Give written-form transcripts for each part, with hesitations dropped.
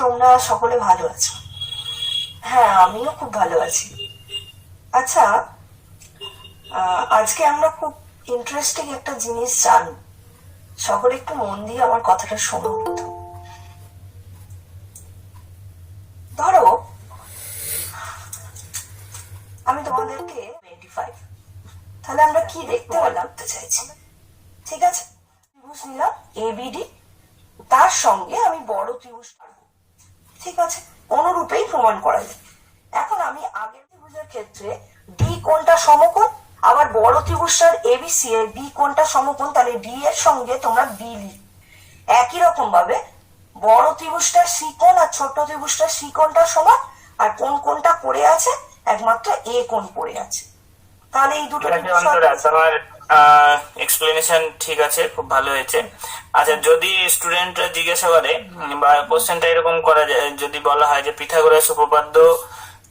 তোমরা সকলে ভালো আছো। হ্যাঁ, আমিও খুব ভালো আছি। আচ্ছা, আজকে আমরা খুব ইন্টারেস্টিং একটা জিনিস জানব। সকলে একটু মন দিয়ে আমার কথাটা শোনো। ধরো আমি তোমাদেরকে 25, তাহলে আমরা কি দেখতে বলতে চাইছি? ঠিক আছে, ত্রিভুজ নিলাম এবিডি, তার সঙ্গে আমি বড় ত্রিভুজ টানবো। ঠিক আছে, অনুরূপেই প্রমাণ করা যায়। এখন আমি আগের ত্রিভুজের ক্ষেত্রে ডি কোণটা সমকোণ, আবার বড় ত্রিভুজটার এবিসি এর বি কোণটা সমকোণ, তাহলে ডি এর সঙ্গে তোমরা বি লিখ। একই রকম ভাবে বড় ত্রিভুজটার সি কোণ আর ছোট ত্রিভুজটার সি কোণটা সমান, আর কোন কোণটা পড়ে আছে? একমাত্র এ কোণ পড়ে আছে। তাহলে এই দুটো তোমার এক্সপ্লেনেশন ঠিক আছে, খুব ভালো হয়েছে। আচ্ছা, যদি স্টুডেন্টরা জিজ্ঞাসা করে বা কোশ্চেনটা এরকম করা যায়, যদি বলা হয় যে পিথাগোরাস উপপাদ্য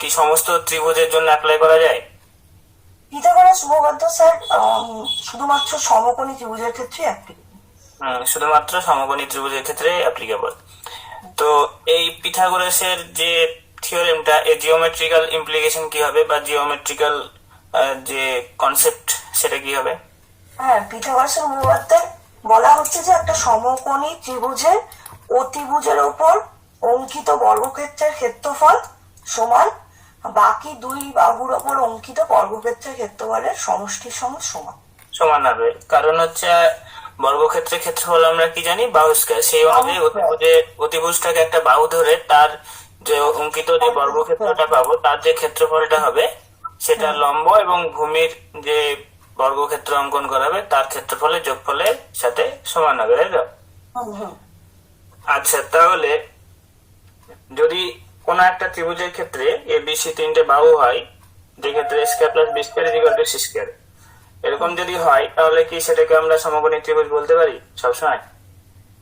কি সমস্ত ত্রিভুজের জন্য অ্যাপ্লাই করা যায়? পিথাগোরাস উপপাদ্য স্যার শুধুমাত্র সমকোণী ত্রিভুজের ক্ষেত্রে অ্যাপ্লিকেবল। শুধুমাত্র সমকোণী ত্রিভুজের ক্ষেত্রে অ্যাপ্লিকেবল। তো এই পিথাগোরাসের যে থিওরেমটা, এর জিওমেট্রিক্যাল ইমপ্লিকেশন কি হবে, বা জিওমেট্রিক্যাল যে কনসেপ্ট সেটা কি হবে? হ্যাঁ, পিথাগোরাসের উপপাদ্যে বলা হচ্ছে যে একটা সমকোণী ত্রিভুজের অতিভুজের ওপর অঙ্কিত বর্গক্ষেত্রের ক্ষেত্রফল সমান বাকি দুই বাহুর ওপর অঙ্কিত বর্গক্ষেত্রের ক্ষেত্রফলের সমষ্টির সঙ্গে সমান হবে। কারণ হচ্ছে বর্গক্ষেত্রের ক্ষেত্রফল আমরা কি জানি? বাহু স্কয়ার। সেই অনুযায়ী অতিভুজটাকে একটা বাহু ধরে তার যে অঙ্কিত যে বর্গক্ষেত্রটা পাবো, তার যে ক্ষেত্রফলটা হবে সেটা লম্ব এবং ভূমির যে বর্গক্ষেত্র অঙ্কন করা হবে তার ক্ষেত্রফলের যোগফলের সাথে সমান হবে, তাই তো? আচ্ছা, তাহলে যদি কোন একটা ত্রিভুজের ক্ষেত্রে এ বি সি তিনটে বাহু হয়, যে ক্ষেত্রে square plus B square equal to C square, এরকম যদি হয়, তাহলে কি সেটাকে আমরা সমকোণী ত্রিভুজ বলতে পারি সবসময়?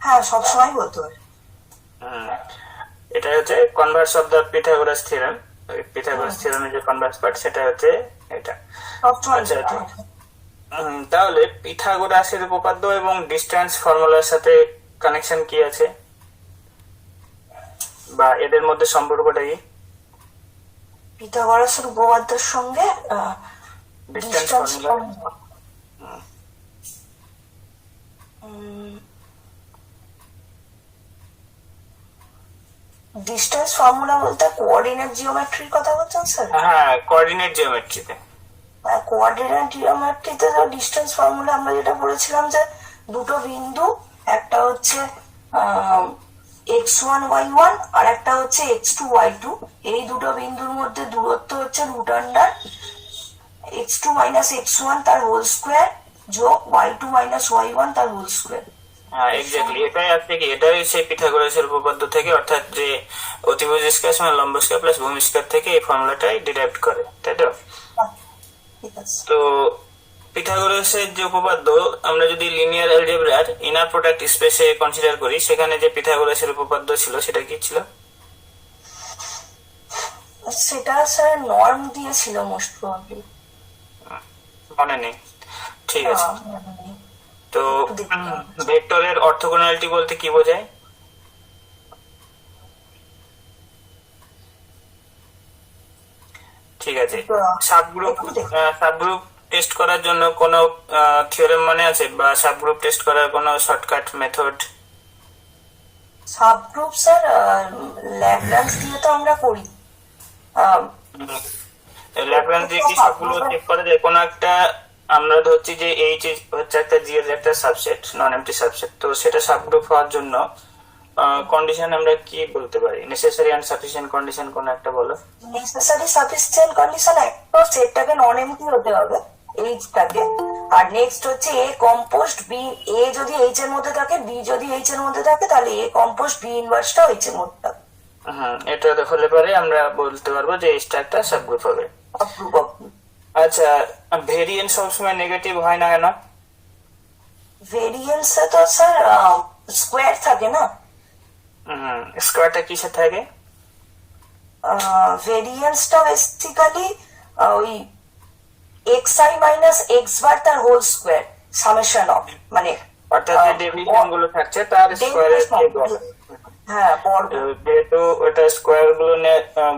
হ্যাঁ, সবসময় বলতে পারি। এটা হচ্ছে Converse of the Pythagoras theorem. Pythagoras থিওরেমের যে কনভার্স পার্ট সেটা হচ্ছে এটা। আচ্ছা, তাহলে পিথাগোরাসের উপপাদ্য এবং ডিসট্যান্স ফর্মুলার সাথে কানেকশন কি আছে, বা এদের মধ্যে সম্পর্কটা কি? পিথাগোরাসের উপপাদ্যের সঙ্গে ডিসট্যান্স ফর্মুলা। ডিস্টেন্স ফর্মুলা বলতে কোঅর্ডিনেট জিওমেট্রির কথা বলছেন স্যার? হ্যাঁ, কোঅর্ডিনেট জিওমেট্রিতে। কোঅর্ডিনেট জিওমেট্রিতে তো ডিস্টেন্স ফর্মুলা আমরা যেটা বলেছিলাম যে দুটো বিন্দু, একটা হচ্ছে x1 y1 আর একটা হচ্ছে x2 y2, এই দুটো বিন্দুর মধ্যে দূরত্ব হচ্ছে root under x2 minus x1 তার হোল স্কোয়ার যোগ y2 মাইনাস y1 তার হোল স্কোয়ার। হ্যাঁ, এক্স্যাক্টলি এটাই আছে কি, এটাই সেই পিথাগোরাসের উপপাদ্য থেকে, অর্থাৎ যে অতিভুজ স্কয়ার সমান লম্ব স্কয়ার প্লাস ভূমি স্কয়ার থেকে এই ফর্মুলাটাই ডিরাইভ করে, তাই তো? তো পিথাগোরাসের যে উপপাদ্য, আমরা যদি লিনিয়ার অ্যালজেব্রার ইনার প্রোডাক্ট স্পেসে কনসিডার করি, সেখানে যে পিথাগোরাসের উপপাদ্য ছিল সেটা কি ছিল? সেটা স্যার নর্ম দিয়েছিল মোস্ট প্রবাবলি, মনে নেই। ঠিক আছে, তো ভেক্টরের অর্থোগোনালিটি বলতে কি বোঝায়? ঠিক আছে, সাবগ্রুপ টেস্ট করার জন্য কোনো থিওরেম মনে আছে, বা সাবগ্রুপ টেস্ট করার কোনো shortcut method? Subgroup sir Lagrange দিয়ে তো আমরা করি। ল্যাগ্রাঞ্জ দিয়ে কি সবগুলো চেক করা যায়? কোনো একটা, আমরা ধরছি যে এইচ হচ্ছে একটা জি এর একটা সাবসেট, নন এমটি সাবসেট, তো সেটা সাবগ্রুপ হওয়ার জন্য কন্ডিশন আমরা কি বলতে পারি? নেসেসারি এন্ড সাফিসিয়েন্ট কন্ডিশন কোন একটা বলো। নেসেসারি সাফিসিয়েন্ট কন্ডিশন একটা সেটটাকে নন এমটি হতে হবে এইচটাকে, আর নেক্সট হচ্ছে এ কম্পোস্ট বি, এ যদি এইচ এর মধ্যে থাকে, বি যদি এইচ এর মধ্যে থাকে, তাহলে এ কম্পোস্ট বি ইনভার্সটা এইচ এর মধ্যে থাকে। এটা হলে পরে আমরা বলতে পারবো যে এইচটা একটা সাবগ্রুপ হবে। আচ্ছা, ভেরিয়েন্স সবসময় নেগেটিভ হয় না কেন? ভেরিয়েন্সে তো স্যার স্কোয়ার থাকে না। স্কোয়ারটা কিসে থাকে? ভেরিয়েন্সটা বেসিক্যালি ওই xi মাইনাস x বার তার হোল স্কোয়ার সামেশন অফ, মানে অর্থাৎ যে ডেভিয়েশন গুলো থাকছে তার স্কোয়ারের হ্যাঁ বর্গ যেহেতু এটা স্কোয়ার গুলো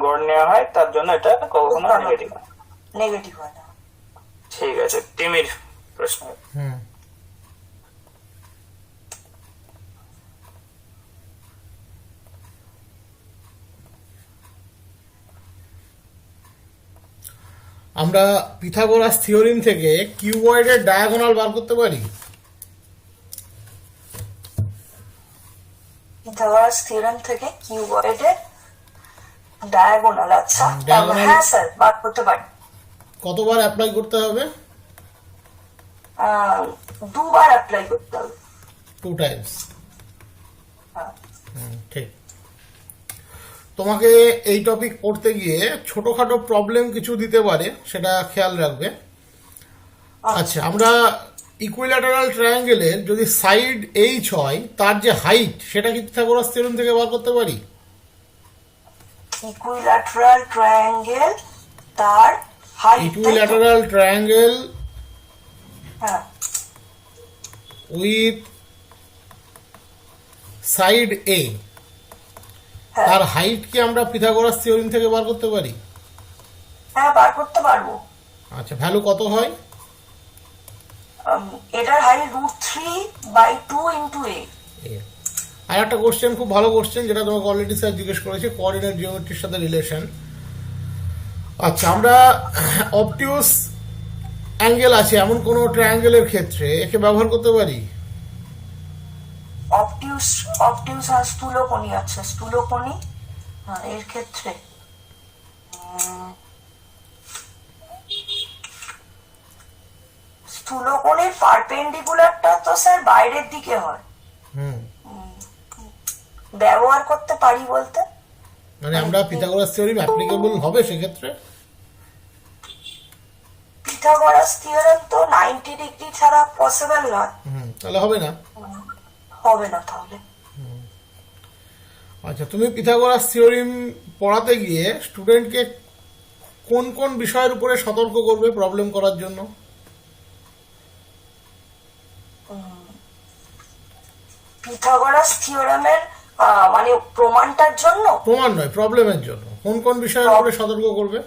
গড় নেওয়া হয়, তার জন্য এটা কখনো নেগেটিভ হয়। নেগেটিভ হয় না। ঠিক আছে, তিমির প্রশ্ন। আমরা পিথাগোরাস থিওরিম থেকে কিউবয়েডের ডায়াগোনাল বার করতে পারি। পিথাগোরাস থিওরেম থেকে কিউবয়েডের ডায়াগোনাল, আচ্ছা diagonal- হ্যাঁ স্যার বার করতে পারি। কতবার অ্যাপ্লাই করতে হবে? দুবার অ্যাপ্লাই করতে হবে। 2 টাইমস। হ্যাঁ। ঠিক। তোমাকে এই টপিক পড়তে গিয়ে ছোটখাটো প্রবলেম কিছু দিতে পারে, সেটা খেয়াল রাখবে। আচ্ছা, আমরা ইকুইল্যাটারাল ট্রায়াঙ্গেলের যদি সাইড এইচ হয়, তার যে হাইট, সেটা কি পিথাগোরাস থিওরেম থেকে বার করতে পারি? ইকুইল্যাটারাল ট্রায়াঙ্গেল তার হাইট, ইকুইল্যাটারাল ট্রায়াঙ্গেল হ্যাঁ উইথ সাইড এ, হ্যাঁ তার হাইট কি আমরা পিথাগোরাস থিওরেম থেকে বার করতে পারি? হ্যাঁ বার করতে পারবো। আচ্ছা, ভ্যালু কত হয়? এটার হাইট √3/2 ইন্টু এ। আর একটা কোশ্চেন, খুব ভালো কোশ্চেন, যেটা তোমাকে অলরেডি স্যার জিজ্ঞেস করেছে, কোঅর্ডিনেট জিওমেট্রির সাথে রিলেশন। আচ্ছা, আমরা অবটিউস অ্যাঙ্গেল আছে এমন কোনো ট্রায়াঙ্গেলের ক্ষেত্রে একে ব্যবহার করতে পারি? অবটিউস আর স্থূলকোণী আছে, স্থূলকোণী এর ক্ষেত্রে স্থূলকোণের পারপেন্ডিকুলারটা তো স্যার বাইরের দিকে হয়, হুম, ব্যবহার করতে পারি বলতে মানে আমরা পিথাগোরাস থিওরেম অ্যাপ্লিকেবল হবে সেক্ষেত্রে? পিথাগোরাস থিওরেম তো 90 ডিগ্রি ছাড়া পসিবল নয়। তাহলে হবে না। হবে না তাহলে। আচ্ছা, তুমি পিথাগোরাস থিওরেম পড়াতে গিয়ে স্টুডেন্টকে কোন কোন বিষয়ের উপরে সতর্ক করবে প্রবলেম করার জন্য? পিথাগোরাস থিওরেমের মানে প্রমাণটার জন্য, প্রমাণ নয়, প্রবলেমের জন্য কোন কোন বিষয়ের উপরে সতর্ক করবে?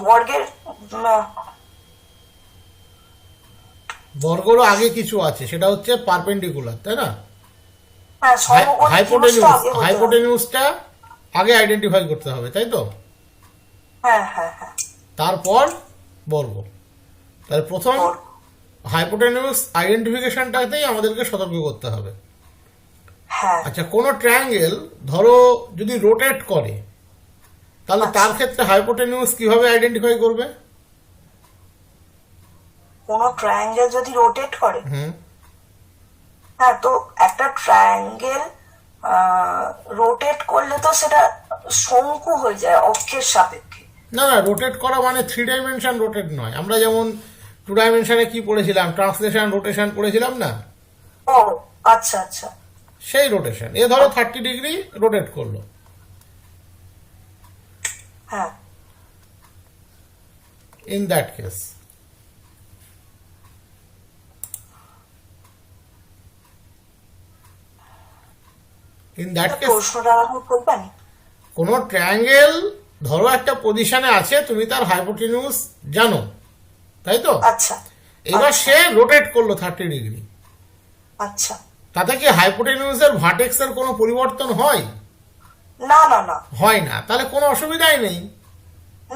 বর্গের বর্গরও আগে কিছু আছে, সেটা হচ্ছে পারপেন্ডিকুলার, তাই না? হ্যাঁ সমকোণী ত্রিভুজটা আগে হতে হবে। হাইপোটেনিউসটা আগে আইডেন্টিফাই করতে হবে, তাই তো? হ্যাঁ হ্যাঁ হ্যাঁ তারপর বর্গ। তাহলে প্রথম বর্গ। হাইপোটেনিউস আইডেন্টিফিকেশনটাতেই আমাদেরকে সতর্ক করতে হবে। হ্যাঁ আচ্ছা, কোনো ট্রায়াঙ্গেল ধরো যদি রোটেট করে, তাহলে তার ক্ষেত্রে হাইপোটেনিউস কিভাবে আইডেন্টিফাই করবে? কোন ট্রায়াঙ্গেল যদি রোটেট করে, হুম, হ্যাঁ তো একটা ট্রায়াঙ্গেল রোটেট করলে তো সেটা শঙ্কু হয়ে যায় অক্ষের সাপেক্ষে। না না, রোটেট করা মানে 3 ডাইমেনশন রোটেট নয়। আমরা যেমন 2 ডাইমেনশনে কি পড়েছিলাম, ট্রান্সলেশন রোটেশন পড়েছিলাম না? ও আচ্ছা আচ্ছা, সেই রোটেশন। এ ধরো 30 ডিগ্রি রোটেট করলো, হ্যাঁ ইন দ্যাট কেস প্রশ্নটা এখন করবেন। কোন ট্রায়াঙ্গেল ধরো একটা পজিশনে আছে, তুমি তার হাইপোটেনিউস জানো, তাই তো? আচ্ছা এবার সে রোটেট করলো 30 ডিগ্রি, আচ্ছা, তাতে কি হাইপোটেনিউসের ভার্টেক্সের কোনো পরিবর্তন হয়? না না না হয় না। তাহলে কোনো অসুবিধাই নেই।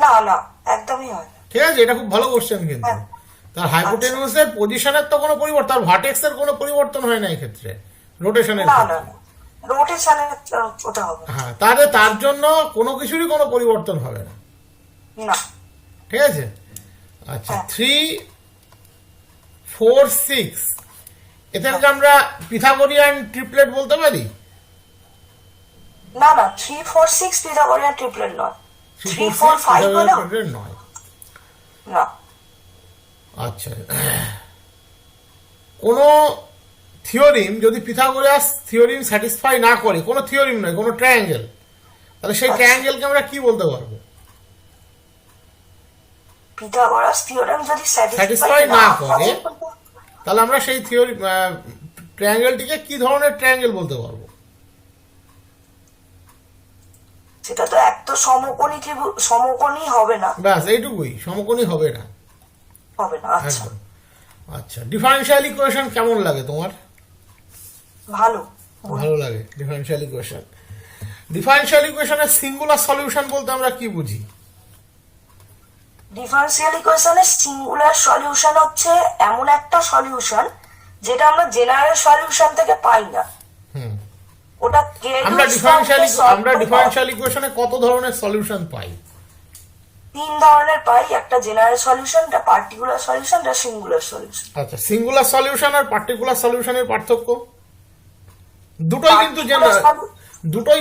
না না একদমই হয় না। ঠিক আছে, এটা খুব ভালো কোশ্চেন কিন্তু। হ্যাঁ। তার হাইপোটেনিউসের পজিশনের তো কোনো পরিবর্তন, তার ভার্টেক্সের কোনো পরিবর্তন হয় না এই ক্ষেত্রে, রোটেশনের না না ক্ষেত্রে। না রোটেশনে ওটা হবে হ্যাঁ, তাহলে তার জন্য কোনো কিছুরই কোনো পরিবর্তন হবে না। না। ঠিক আছে। আচ্ছা, হ্যাঁ। 3, 4, 6 এদেরকে আমরা পিথাগোরিয়ান ট্রিপলেট বলতে পারি? না না 3, 4, 6 পিথাগোরিয়ান ট্রিপলেট নয়। 3, 4, 5 হলো ট্রিপলেট নয়। না। আচ্ছা, কোনো থিওরিম যদি পিথাগোরাস থিওরিম স্যাটিসফাই না করে, কোনো থিওরিম নয়, কোনো ট্রায়াঙ্গেল, তাহলে সেই ট্রায়াঙ্গেলকে আমরা কি বলতে পারবো? পিথাগোরাস থিওরেম যদি Satisfy স্যাটিসফাই না না করে, করে, তাহলে আমরা সেই থিওরি ট্রায়াঙ্গেলটিকে কি ধরনের ট্রায়াঙ্গেল বলতে পারবো? সেটা তো এক তো সমকোণী হবে না। ব্যাস এইটুকুই, সমকোণী হবে না। হবে না, আচ্ছা। একদম। আচ্ছা, ডিফারেনশিয়াল ইকুয়েশন কেমন লাগে তোমার? ভালো। ভালো লাগে ডিফারেনশিয়াল ইকুয়েশন। ডিফারেনশিয়াল ইকুয়েশনের সিঙ্গুলার সলিউশন বলতে আমরা কি বুঝি? ডিফারেন্সিয়াল ইকুয়েশনের সিঙ্গুলার সলিউশন হচ্ছে এমন একটা সলিউশন যেটা আমরা জেনারেল সলিউশন থেকে পাই না। হুম। ওটা আমরা ডিফারেনশিয়াল ইকুয়েশনে কত ধরনের সলিউশন পাই? 3 ধরনের পাই, একটা জেনারেল সলিউশন, একটা পার্টিকুলার সলিউশন, একটা সিঙ্গুলার সলিউশন। আচ্ছা, সিঙ্গুলার সলিউশন আর পার্টিকুলার সলিউশনের পার্থক্য? দুটোই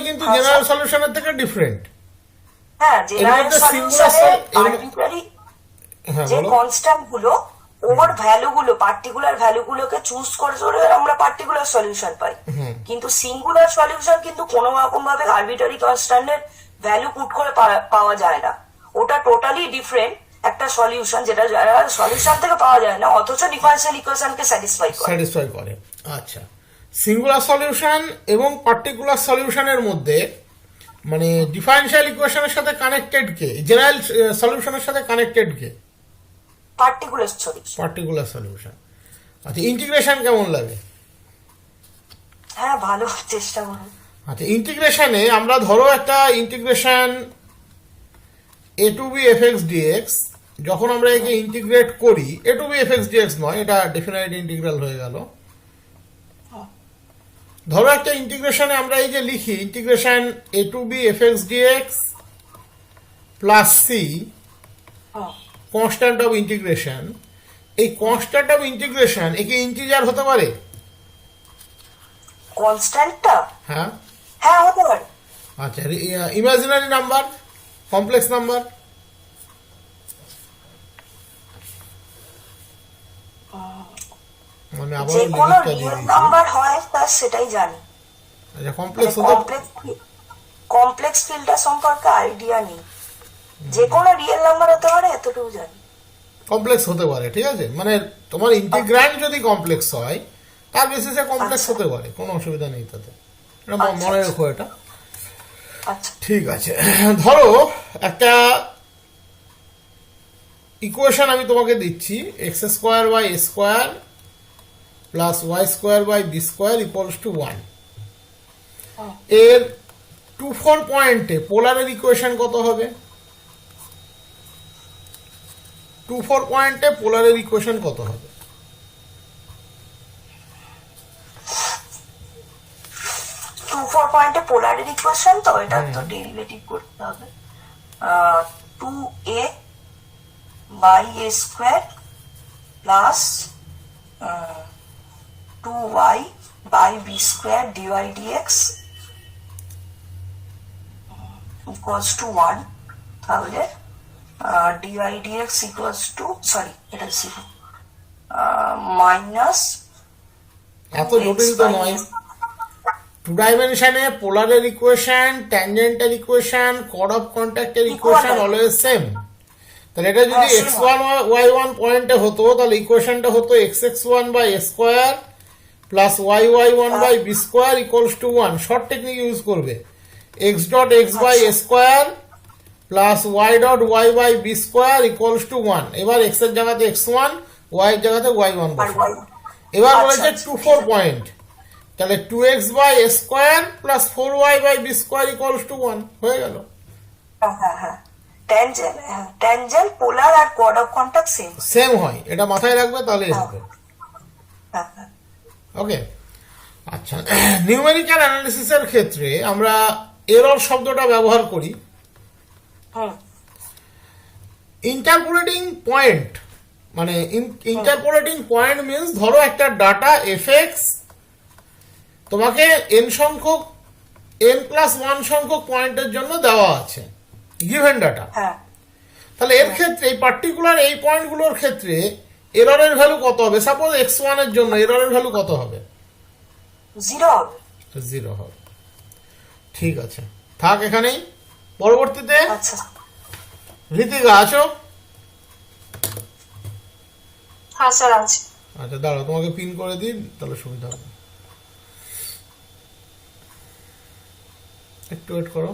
কিন্তু জেনারেল সলিউশনের থেকে ডিফারেন্ট। হ্যাঁ, জেনারেল সলিউশনে পার্টিকুলারলি যে বলো। কনস্ট্যান্ট গুলো ওর ভ্যালু গুলো পার্টিকুলার ভ্যালু গুলোকে চুজ করে আমরা পার্টিকুলার সলিউশন পাই। কিন্তু সিঙ্গুলার সলিউশন কিন্তু কোনো রকম ভাবে আরবিটারি কনস্ট্যান্টের ভ্যালু পুট করে পাওয়া যায় না। ওটা টোটালি ডিফারেন্ট একটা সলিউশন যেটা সলিউশন থেকে পাওয়া যায় না, অথচ ডিফারেন্সিয়াল ইকুয়েশনকে স্যাটিসফাই করে। আচ্ছা, সিঙ্গুলার সলিউশন এবং পার্টিকুলার সলিউশনের মধ্যে মানে ডিফারেনশিয়াল ইকুয়েশনের সাথে কানেক্টেড কে, জেনারেল সলিউশনের সাথে কানেক্টেড কে? Particular solution. আচ্ছা, ইন্টিগ্রেশন কেমন লাগে? হ্যাঁ, ভালো, চেষ্টা করুন। আচ্ছা, ইন্টিগ্রেশনে আমরা ধরো একটা integration a to b fx dx, যখন আমরা একে ইন্টিগ্রেট করি, a to b fx dx নয়, এটা ডেফিনাইট ইন্টিগ্রাল হয়ে গেল। ধরো একটা ইন্টিগ্রেশনে আমরা এই যে লিখি integration a to b fx dx plus c constant of integration. এই কনস্ট্যান্ট অফ ইন্টিগ্রেশন একে ইন্টিজার হতে পারে? কনস্ট্যান্টটা হ্যাঁ হতে পারে। আচ্ছা, ইমাজিনারি নাম্বার, কমপ্লেক্স নাম্বার? মানে আবার যে কোনো রিয়েল নাম্বার হয় তার সেটাই জানি। আচ্ছা, কমপ্লেক্স কমপ্লেক্স ফিল্ডটার সম্পর্কে আইডিয়া নেই। যে কোনো রিয়েল নাম্বার হতে পারে, এতটুকু জানি। কমপ্লেক্স হতে পারে, ঠিক আছে। মানে তোমার ইন্টিগ্র্যান্ড যদি কমপ্লেক্স হয় তার বেসিসে কমপ্লেক্স হতে পারে, কোনো অসুবিধা নেই তাতে। এটা মনে রেখো এটা। আচ্ছা, ঠিক আছে। ধরো একটা ইকুয়েশন আমি তোমাকে দিচ্ছি, X square by A square plus Y square by B square equals to 1। এর 2-4 পয়েন্টে পোলারের ইকুয়েশন কত হবে? 2-4 পয়েন্টে পোলারের ইকুয়েশন কত হবে? 2-4 পয়েন্টে পোলারের ইকুয়েশন, তো এটা তো ডেরিভেটিভ করতে হবে। 2a by A square plus 2y by B square dy dx equals to 1। তাহলে dy dx equals to, sorry এটা 0 মাইনাস, এত জটিল তো নয়। 2 ডাইমেনশনে পোলারের ইকুয়েশন, ট্যানজেন্টের ইকুয়েশন, কর্ড অফ কন্ট্যাক্টের ইকুয়েশন অলওয়েজ সেম। তাহলে এটা যদি x1 y1 পয়েন্টে হতো তাহলে ইকুয়েশনটা হতো x1 by A square plus y1 by B square equals to 1। Short technique use করবে, x dot x by A square plus y dot y by B square equals to 1। এবার x এর জায়গাতে x1, y এর জায়গাতে y1 বসাবো। এবার বলেছে 2-4 point, তাহলে 2x by A square plus 4y by B square equals to 1 হয়ে গেল। ট্যানজেন্ট, পোলার আর কোড অফ কন্টাক্ট সেম হয়, এটা মাথায় রাখবে তাহলেই হবে। ওকে। আচ্ছা, নিউমেরিক্যাল অ্যানালিসিসের ক্ষেত্রে আমরা এরর শব্দটা ব্যবহার করি। ইন্টারপোলেটিং পয়েন্ট মানে ইন্টারপোলেটিং পয়েন্ট মিন্স ধরো একটা ডাটা এফএক্স তোমাকে n+1 সংখ্যক পয়েন্টের জন্য দেওয়া আছে, গিভেন ডাটা। তাহলে এর ক্ষেত্রে এই পার্টিকুলার এই পয়েন্টগুলোর ক্ষেত্রে এররের ভ্যালু কত হবে? সাপোজ x1 এর জন্য এররের ভ্যালু কত হবে? 0 হবে। ঠিক আছে, থাক এখানেই। পরবর্তীতে ঋতিকা আছো? হ্যাঁ স্যার, আছে। আচ্ছা দাঁড়াও, তোমাকে পিন করে দিন তাহলে সুবিধা হবে। একটু ওয়েট করো।